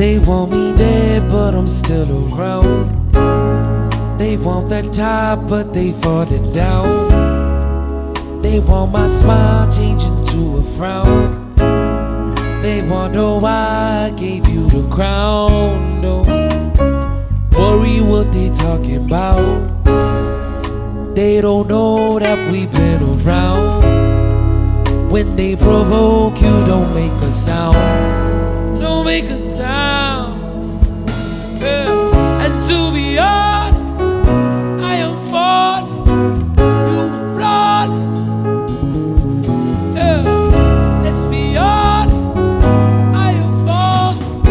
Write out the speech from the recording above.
They want me dead, but I'm still around. They want that top, but they falling down. They want my smile changing to a frown. They wonder why I gave you the crown. Don't worry what they talking about. They don't know that we've been around. When they provoke you, don't make a sound. Don't make a sound. Yeah. And to be honest,